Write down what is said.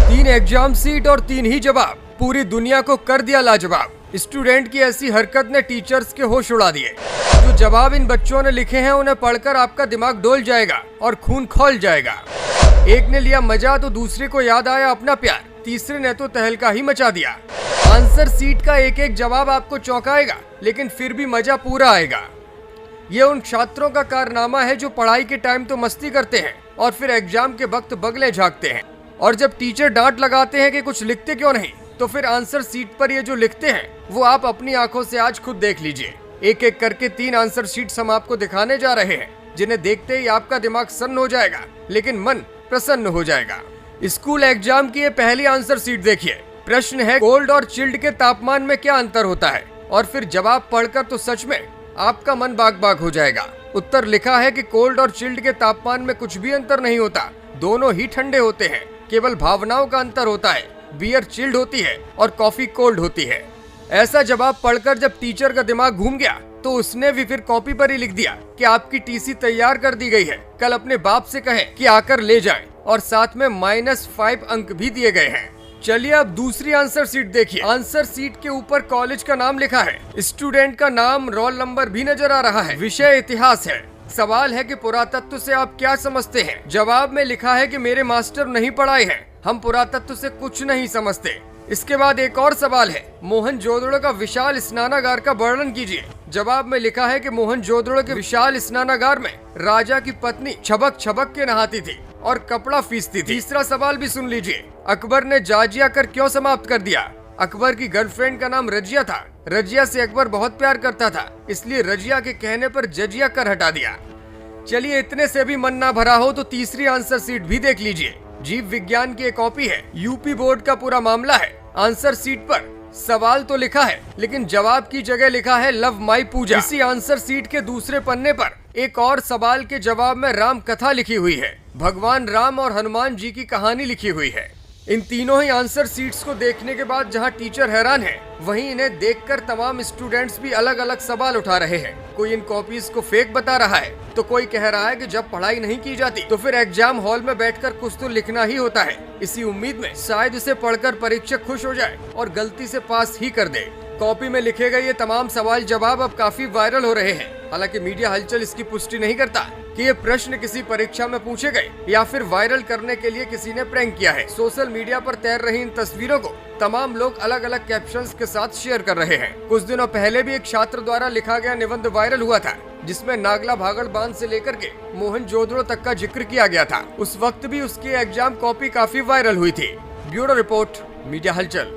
3 exam seat और 3 ही जवाब, पूरी दुनिया को कर दिया लाजवाब। स्टूडेंट की ऐसी हरकत ने टीचर्स के होश उड़ा दिए। जो जवाब इन बच्चों ने लिखे हैं उन्हें पढ़कर आपका दिमाग डोल जाएगा और खून खौल जाएगा। एक ने लिया मजा तो दूसरे को याद आया अपना प्यार, तीसरे ने तो तहलका ही मचा दिया। आंसर सीट का एक एक जवाब आपको चौंकाएगा, लेकिन फिर भी मजा पूरा आएगा। ये उन छात्रों का कारनामा है जो पढ़ाई के टाइम तो मस्ती करते हैं और फिर एग्जाम के वक्त बगले झांकते हैं, और जब टीचर डांट लगाते हैं कि कुछ लिखते क्यों नहीं, तो फिर आंसर सीट पर ये जो लिखते हैं वो आप अपनी आंखों से आज खुद देख लीजिए। एक एक करके 3 आंसर शीट्स हम आपको दिखाने जा रहे हैं, जिन्हें देखते ही आपका दिमाग सन्न हो जाएगा, लेकिन मन प्रसन्न हो जाएगा। स्कूल एग्जाम की ये पहली आंसर सीट देखिए। प्रश्न है, कोल्ड और चिल्ड के तापमान में क्या अंतर होता है? और फिर जवाब पढ़कर तो सच में आपका मन बाग बाग हो जाएगा। उत्तर लिखा है कि कोल्ड और चिल्ड के तापमान में कुछ भी अंतर नहीं होता, दोनों ही ठंडे होते हैं, केवल भावनाओं का अंतर होता है। बियर चिल्ड होती है और कॉफी कोल्ड होती है। ऐसा जवाब पढ़कर जब टीचर का दिमाग घूम गया तो उसने भी फिर कॉपी पर ही लिख दिया कि आपकी टीसी तैयार कर दी गई है, कल अपने बाप से कहें कि आकर ले जाएं, और साथ में -5 अंक भी दिए गए हैं। चलिए अब दूसरी आंसर सीट देखिए। आंसर सीट के ऊपर कॉलेज का नाम लिखा है, स्टूडेंट का नाम, रोल नंबर भी नजर आ रहा है। विषय इतिहास है। सवाल है कि पुरातत्व से आप क्या समझते हैं? जवाब में लिखा है कि मेरे मास्टर नहीं पढ़ाए हैं, हम पुरातत्व से कुछ नहीं समझते। इसके बाद एक और सवाल है, मोहनजोदड़ो का विशाल स्नानागार का वर्णन कीजिए। जवाब में लिखा है कि मोहनजोदड़ो के विशाल स्नानागार में राजा की पत्नी छबक छबक के नहाती थी और कपड़ा फीसती थी। तीसरा सवाल भी सुन लीजिए, अकबर ने जाजिया कर क्यों समाप्त कर दिया? अकबर की गर्लफ्रेंड का नाम रजिया था, रजिया से अकबर बहुत प्यार करता था, इसलिए रजिया के कहने पर जजिया कर हटा दिया। चलिए इतने से भी मन ना भरा हो तो तीसरी आंसर सीट भी देख लीजिए। जीव विज्ञान की एक कॉपी है, यूपी बोर्ड का पूरा मामला है। आंसर सीट पर सवाल तो लिखा है, लेकिन जवाब की जगह लिखा है लव माई पूजा। इसी आंसर सीट के दूसरे पन्ने पर एक और सवाल के जवाब में राम कथा लिखी हुई है, भगवान राम और हनुमान जी की कहानी लिखी हुई है। इन तीनों ही आंसर सीट्स को देखने के बाद जहां टीचर हैरान है, वहीं इन्हें देखकर तमाम स्टूडेंट्स भी अलग अलग सवाल उठा रहे हैं। कोई इन कॉपीज को फेक बता रहा है, तो कोई कह रहा है कि जब पढ़ाई नहीं की जाती तो फिर एग्जाम हॉल में बैठकर कुछ तो लिखना ही होता है, इसी उम्मीद में शायद इसे पढ़कर परीक्षक खुश हो जाए और गलती से पास ही कर दे। कॉपी में लिखे गए ये तमाम सवाल जवाब अब काफी वायरल हो रहे हैं। हालांकि मीडिया हलचल इसकी पुष्टि नहीं करता कि ये प्रश्न किसी परीक्षा में पूछे गए या फिर वायरल करने के लिए किसी ने प्रैंक किया है। सोशल मीडिया पर तैर रही इन तस्वीरों को तमाम लोग अलग अलग कैप्शंस के साथ शेयर कर रहे हैं। कुछ दिनों पहले भी एक छात्र द्वारा लिखा गया निबंध वायरल हुआ था, जिसमें नागला भागड़ बांध से लेकर के मोहनजोदड़ो तक का जिक्र किया गया था। उस वक्त भी उसकी एग्जाम कॉपी काफी वायरल हुई थी। ब्यूरो रिपोर्ट, मीडिया हलचल।